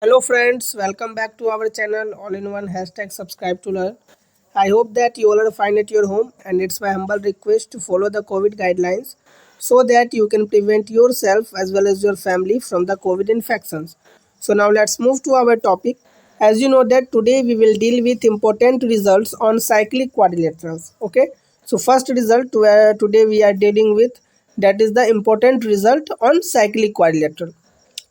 Hello friends, welcome back to our channel all in one hashtag subscribe to learn. I hope that you all are fine at your home and it's my humble request to follow the COVID guidelines so that you can prevent yourself as well as your family from the COVID infections. So now let's move to our topic. As you know that today we will deal with important results on cyclic quadrilaterals. Okay, so first result today we are dealing with, that is the important result on cyclic quadrilateral.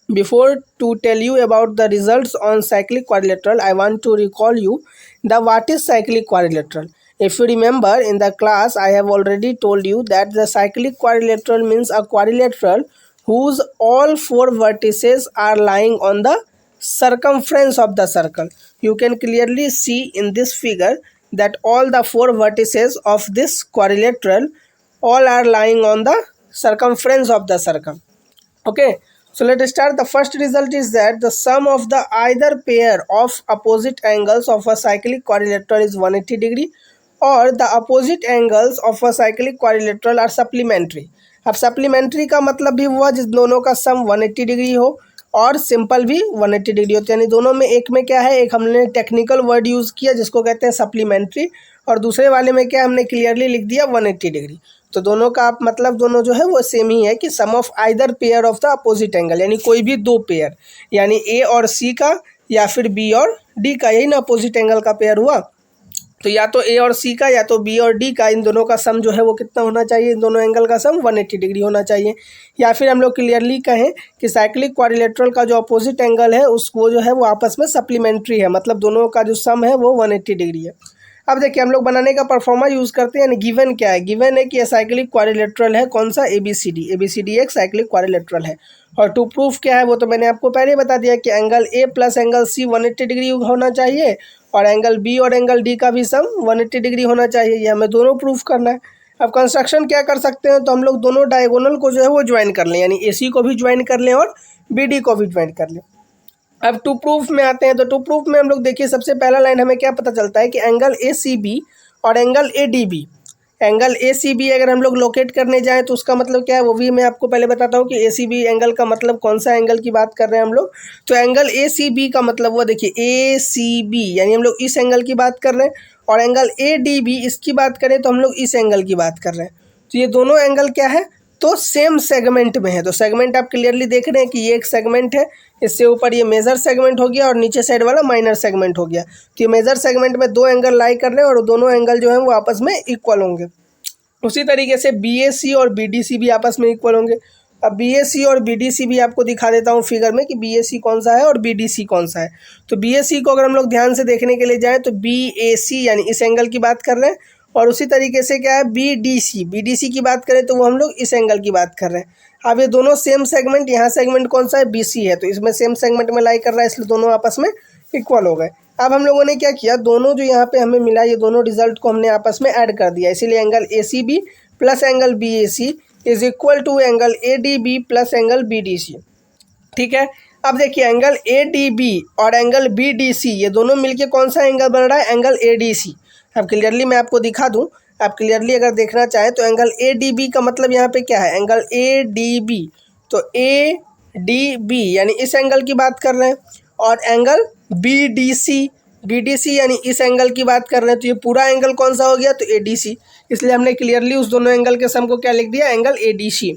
Before to tell you about the results on cyclic quadrilateral, I want to recall you the what is cyclic quadrilateral. If you remember in the class, I have already told you that the cyclic quadrilateral means a quadrilateral whose all four vertices are lying on the circumference of the circle. You can clearly see in this figure that all the four vertices of this quadrilateral all are lying on the circumference of the circle. Okay, so let's start. The first result is that the sum of the either pair of opposite angles of a cyclic quadrilateral is 180 degree, or the opposite angles of a cyclic quadrilateral are supplementary. अब supplementary का मतलब भी हुआ जिस दोनों का सम 180 degree हो और सिंपल भी 180 डिग्री हो, यानी दोनों में एक में क्या है, एक हमने टेक्निकल वर्ड यूज़ किया जिसको कहते हैं सप्लीमेंट्री, और दूसरे वाले में क्या हमने क्लियरली लिख दिया 180 डिग्री। तो दोनों का आप मतलब दोनों जो है वो सेम ही है कि sum of either pair of the opposite angle, यानी कोई भी दो पेयर, यानी ए और सी का या फिर बी और डी का, यही ना अपोजिट एंगल का पेयर हुआ। तो या तो ए और सी का या तो बी और डी का, इन दोनों का सम जो है वो कितना होना चाहिए, इन दोनों एंगल का सम 180 डिग्री होना चाहिए। या फिर हम लोग क्लियरली कहें कि साइक्लिक क्वाड्रिलेटरल का जो अपोजिट एंगल है उसको जो है वो आपस में सप्लीमेंट्री है, मतलब दोनों का जो सम है वो 180 डिग्री है। अब देखिए हम लोग बनाने का परफॉर्मा यूज़ करते हैं, यानी गिवन क्या है, गिवन है कि यह साइक्लिक क्वाड्रिलेटरल है, कौन सा, ABCD एक साइक्लिक क्वाड्रिलेटरल है। और टू प्रूफ क्या है वो तो मैंने आपको पहले बता दिया कि angle A plus angle C 180 degree होना चाहिए, और एंगल बी और एंगल डी का भी सम 180 डिग्री होना चाहिए। ये हमें दोनों प्रूफ करना है। अब कंस्ट्रक्शन क्या कर सकते हैं, तो हम लोग दोनों डायगोनल को जो है वो ज्वाइन कर लें, यानी AC को भी ज्वाइन कर लें और BD को भी ज्वाइन कर लें। अब टू प्रूफ में आते हैं, तो टू प्रूफ में हम लोग देखिए सबसे पहला लाइन हमें क्या पता चलता है कि एंगल ACB और एंगल ADB, एंगल ACB अगर हम लोग लोकेट करने जाएं तो उसका मतलब क्या है वो भी मैं आपको पहले बताता हूँ कि ACB एंगल का मतलब कौन सा एंगल की बात कर रहे हैं हम लोग। तो एंगल ACB का मतलब वो देखिए ACB यानी हम लोग इस एंगल की बात कर रहे हैं, और एंगल ADB इसकी बात करें तो हम लोग इस एंगल की बात कर रहे हैं। तो ये दोनों एंगल क्या है, तो सेम सेगमेंट में है। तो सेगमेंट आप क्लियरली देख रहे हैं कि ये एक सेगमेंट है, इससे ऊपर ये मेजर सेगमेंट हो गया और नीचे साइड वाला माइनर सेगमेंट हो गया। तो ये मेजर सेगमेंट में दो एंगल लाई कर रहे हैं और दोनों एंगल जो है वो आपस में इक्वल होंगे। उसी तरीके से BAC और BDC भी आपस में इक्वल होंगे। अब BAC और BDC भी आपको दिखा देता हूँ फिगर में कि BAC कौन सा है और BDC कौन सा है। तो BAC को अगर हम लोग ध्यान से देखने के लिए जाएँ तो BAC यानी इस एंगल की बात कर रहे हैं, और उसी तरीके से क्या है BDC की बात करें तो वो हम लोग इस एंगल की बात कर रहे हैं। अब ये दोनों सेम सेगमेंट, यहाँ सेगमेंट कौन सा है, BC है, तो इसमें सेम सेगमेंट में लाई कर रहा है, इसलिए दोनों आपस में इक्वल हो गए। अब हम लोगों ने क्या किया, दोनों जो यहाँ पे हमें मिला ये दोनों रिजल्ट को हमने आपस में ऐड कर दिया, इसीलिए angle ACB plus angle BAC is equal to angle ADB plus angle BDC। ठीक है, अब देखिए एंगल ADB और एंगल BDC ये दोनों मिलके कौन सा एंगल बन रहा है, एंगल ADC। अब क्लियरली मैं आपको दिखा दूं, आप क्लियरली अगर देखना चाहें तो एंगल ADB का मतलब यहाँ पे क्या है, एंगल ADB, तो ADB यानी इस एंगल की बात कर रहे हैं, और एंगल BDC यानी इस एंगल की बात कर रहे हैं। तो ये पूरा एंगल कौन सा हो गया, तो ADC, इसलिए हमने क्लियरली उस दोनों एंगल के सम को क्या लिख दिया, एंगल ADC।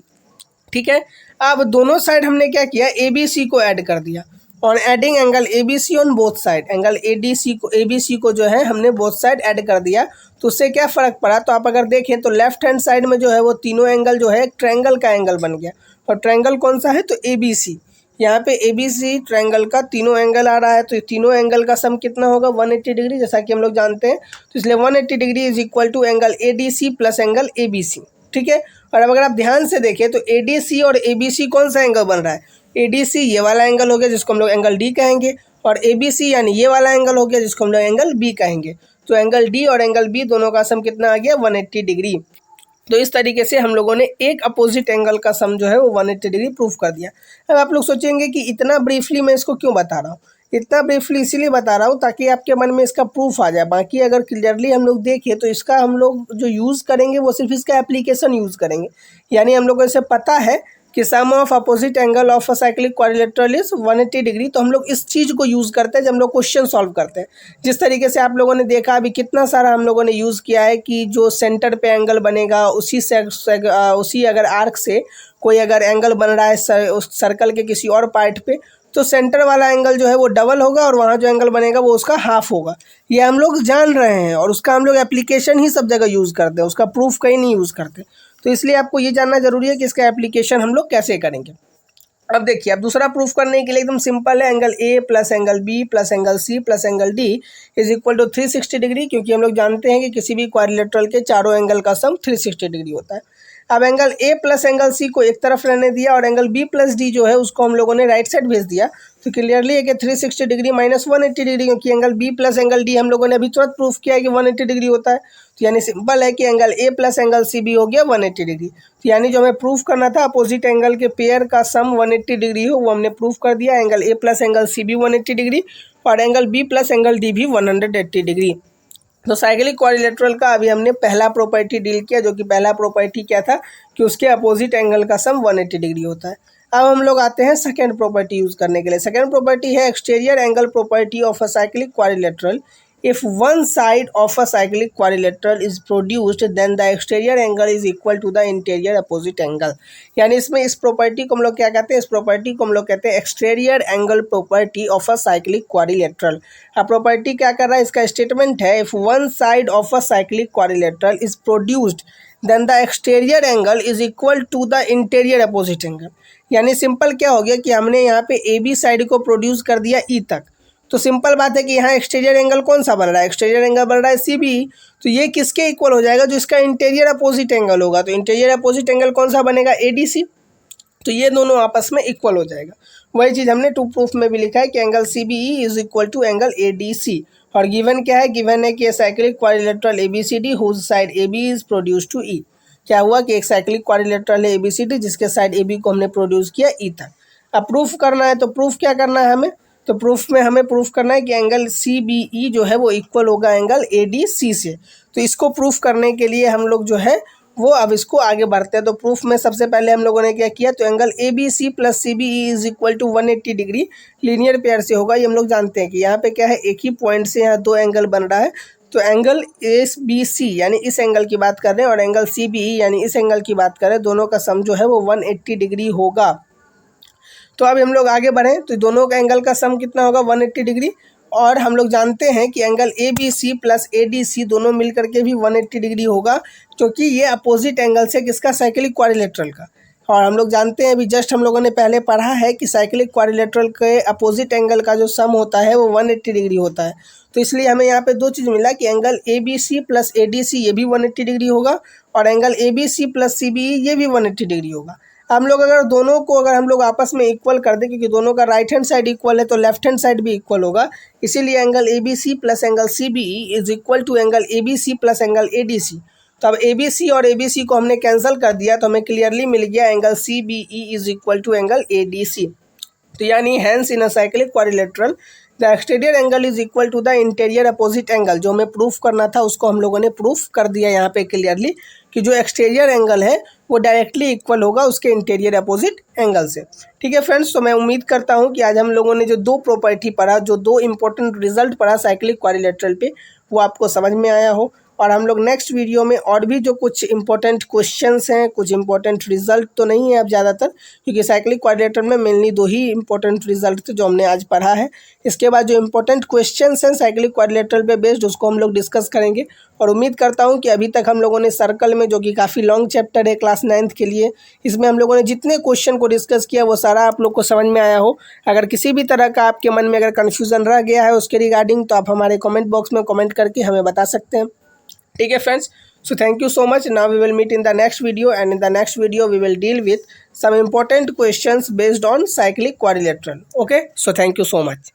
ठीक है, अब दोनों साइड हमने क्या किया, ABC को ऐड कर दिया, और adding angle ABC on both side, angle ABC को जो है हमने बोथ साइड ऐड कर दिया। तो उससे क्या फ़र्क पड़ा, तो आप अगर देखें तो लेफ्ट हैंड साइड में जो है वो तीनों एंगल जो है एक ट्रायंगल का एंगल बन गया, और ट्रायंगल कौन सा है, तो ABC। यहाँ पे ABC ट्रायंगल का तीनों एंगल आ रहा है, तो तीनों एंगल का सम कितना होगा, 180 डिग्री, जैसा कि हम लोग जानते हैं। तो इसलिए 180 degree is equal to angle ADC plus angle ABC। ठीक है, और अब अगर आप ध्यान से देखें तो ADC और ABC कौन सा एंगल बन रहा है, ADC ये वाला एंगल हो गया जिसको हम लोग एंगल D कहेंगे, और ABC यानी ये वाला एंगल हो गया जिसको हम लोग एंगल B कहेंगे। तो एंगल D और एंगल B दोनों का सम कितना आ गया, 180 डिग्री। तो इस तरीके से हम लोगों ने एक अपोजिट एंगल का सम जो है वो 180 डिग्री प्रूफ कर दिया। अब आप लोग सोचेंगे कि इतना ब्रीफली मैं इसको क्यों बता रहा हूँ, इतना ब्रीफली इसीलिए बता रहा हूँ ताकि आपके मन में इसका प्रूफ आ जाए। बाकी अगर क्लियरली हम लोग देखें तो इसका हम लोग जो यूज़ करेंगे वो सिर्फ इसका एप्लीकेशन यूज़ करेंगे, यानी हम लोग को इसे पता है कि sum of opposite angle of a cyclic quadrilateral is 180 degree. तो हम लोग इस चीज़ को यूज़ करते हैं जब हम लोग क्वेश्चन सॉल्व करते हैं। जिस तरीके से आप लोगों ने देखा अभी कितना सारा हम लोगों ने यूज़ किया है कि जो सेंटर पे एंगल बनेगा उसी अगर आर्क से कोई अगर एंगल बन रहा है उस सर्कल के किसी और पार्ट पे, तो सेंटर वाला एंगल जो है वो डबल होगा और वहाँ जो एंगल बनेगा वो उसका हाफ होगा। ये हम लोग जान रहे हैं और उसका हम लोग एप्लीकेशन ही सब जगह यूज़ करते हैं, उसका प्रूफ कहीं नहीं यूज़ करते। तो इसलिए आपको ये जानना जरूरी है कि इसका एप्लीकेशन हम लोग कैसे करेंगे। अब देखिए, अब दूसरा प्रूफ करने के लिए एकदम सिंपल है, angle A plus angle B plus angle C plus angle D is equal to 360 degree, क्योंकि हम लोग जानते हैं कि किसी भी क्वाड्रिलेटरल के चारों एंगल का सम 360 डिग्री होता है। अब angle A plus angle C को एक तरफ रहने दिया और एंगल बी प्लस डी जो है उसको हम लोगों ने राइट साइड भेज दिया। तो क्लियरली है कि 360 डिग्री माइनस 180 डिग्री, क्योंकि angle B plus angle D हम लोगों ने अभी तुरंत प्रूफ किया है कि 180 डिग्री होता है। तो यानी सिंपल है कि angle A plus angle C भी हो गया 180 डिग्री। तो यानी जो हमें प्रूफ करना था अपोजिट एंगल के पेयर का सम 180 डिग्री हो, वो हमने प्रूफ कर दिया। Angle A plus angle C भी 180 डिग्री और angle B plus angle D भी 180 डिग्री। तो साइक्लिक क्वाड्रिलेटरल का अभी हमने पहला प्रॉपर्टी डील किया, जो कि पहला प्रॉपर्टी क्या था कि उसके अपोजिट एंगल का सम 180 डिग्री होता है। अब हम लोग आते हैं सेकेंड प्रॉपर्टी यूज़ करने के लिए। सेकेंड प्रॉपर्टी है exterior angle property of a cyclic quadrilateral. If one side of a cyclic quadrilateral is produced, then the exterior angle is equal to the interior opposite angle। यानी इसमें इस property को हम लोग क्या कहते हैं, इस प्रॉपर्टी को हम लोग कहते हैं exterior angle property of a cyclic quadrilateral. अब प्रॉपर्टी क्या कर रहा है, इसका स्टेटमेंट है if one side of a cyclic quadrilateral is produced then the exterior angle is equal to the interior opposite angle. यानी सिंपल क्या हो गया कि हमने यहाँ पे ए बी साइड को प्रोड्यूस कर दिया ई तक, तो सिंपल बात है कि यहाँ एक्सटीरियर एंगल कौन सा बन रहा है, एक्सटीरियर एंगल बन रहा है सी बी। तो ये किसके इक्वल हो जाएगा, जो इसका इंटीरियर अपोजिट एंगल होगा। तो इंटीरियर अपोजिट एंगल कौन सा बनेगा, ए डी सी। तो ये दोनों आपस में इक्वल हो जाएगा। वही चीज़ हमने टू प्रूफ में भी लिखा है कि angle C B E is equal to angle A D C. और गिवन क्या है, गिवन है कि A cyclic quadrilateral A B C D whose side A B is produce to E. क्या हुआ कि एक साइक्लिक क्वाड्रिलेटरल है ए बी सी डी जिसके साइड ए बी को हमने प्रोड्यूस किया ई तक। अब प्रूफ करना है, तो प्रूफ क्या करना है हमें, तो प्रूफ में हमें प्रूफ करना है कि एंगल सी बी ई जो है वो इक्वल होगा एंगल ए डी सी से। तो इसको प्रूफ करने के लिए हम लोग जो है वो अब इसको आगे बढ़ते हैं। तो प्रूफ में सबसे पहले हम लोगों ने क्या किया, तो angle A B C plus C B E is equal to 180 degree linear pair से होगा। ये हम लोग जानते हैं कि यहाँ पे क्या है, एक ही पॉइंट से यहाँ दो एंगल बन रहा है। तो एंगल एस बी सी यानी इस एंगल की बात कर रहे हैं और एंगल सी बी ई यानी इस एंगल की बात कर रहे हैं, दोनों का सम जो है वो 180 डिग्री होगा। तो अब हम लोग आगे बढ़ें तो दोनों का एंगल का सम कितना होगा, 180 डिग्री। और हम लोग जानते हैं कि angle A B C plus A D C दोनों मिल करके भी 180 डिग्री होगा, क्योंकि ये अपोजिट एंगल से किसका, साइक्लिक क्वाड्रिलेटरल का। और हम लोग जानते हैं अभी जस्ट हम लोगों ने पहले पढ़ा है कि साइक्लिक क्वाड्रिलेटरल के अपोजिट एंगल का जो सम होता है वो 180 डिग्री होता है। तो इसलिए हमें यहाँ पे दो चीज़ मिला कि angle A B C plus A D C ये भी 180 डिग्री होगा और angle A B C plus C B E ये भी 180 डिग्री होगा। हम लोग अगर दोनों को अगर हम लोग आपस में इक्वल कर दें, क्योंकि दोनों का राइट हैंड साइड इक्वल है तो लेफ्ट हैंड साइड भी इक्वल होगा, इसीलिए angle A B C plus angle C B E is equal to angle A B C plus angle A D C. तो अब ए बी सी और ए बी सी को हमने कैंसिल कर दिया तो हमें क्लियरली मिल गया angle C B E is equal to angle A D C. तो यानी hence in a cyclic quadrilateral the exterior angle is equal to the interior opposite angle. जो हमें प्रूफ करना था उसको हम लोगों ने प्रूफ कर दिया यहाँ पे क्लियरली कि जो एक्सटीरियर एंगल है वो डायरेक्टली इक्वल होगा उसके इंटीरियर अपोजिट एंगल से। ठीक है फ्रेंड्स, तो मैं उम्मीद करता हूँ कि आज हम लोगों ने जो दो प्रॉपर्टी पढ़ा, जो दो इंपॉर्टेंट रिजल्ट पढ़ा साइक्लिक क्वाड्रिलेटरल पे, वो आपको समझ में आया हो। और हम लोग नेक्स्ट वीडियो में और भी जो कुछ इंपॉर्टेंट क्वेश्चंस हैं, कुछ इंपॉर्टेंट रिजल्ट तो नहीं है अब ज़्यादातर, क्योंकि साइक्लिक क्वाड्रिलेटरल में मेनली दो ही इंपॉर्टेंट रिजल्ट थे जो हमने आज पढ़ा है। इसके बाद जो इंपॉर्टेंट क्वेश्चंस हैं साइक्लिक क्वाड्रिलेटरल पे बेस्ड, उसको हम लोग डिस्कस करेंगे। और उम्मीद करता हूँ कि अभी तक हम लोगों ने सर्कल में, जो कि काफ़ी लॉन्ग चैप्टर है क्लास 9th के लिए, इसमें हम लोगों ने जितने क्वेश्चन को डिस्कस किया वो सारा आप लोग को समझ में आया हो। अगर किसी भी तरह का आपके मन में अगर कन्फ्यूज़न रह गया है उसके रिगार्डिंग, तो आप हमारे कमेंट बॉक्स में कमेंट करके हमें बता सकते हैं। ठीक है friends, so thank you so much. Now we will meet in the next video, and in the next video we will deal with some important questions based on cyclic quadrilateral. Okay, so thank you so much.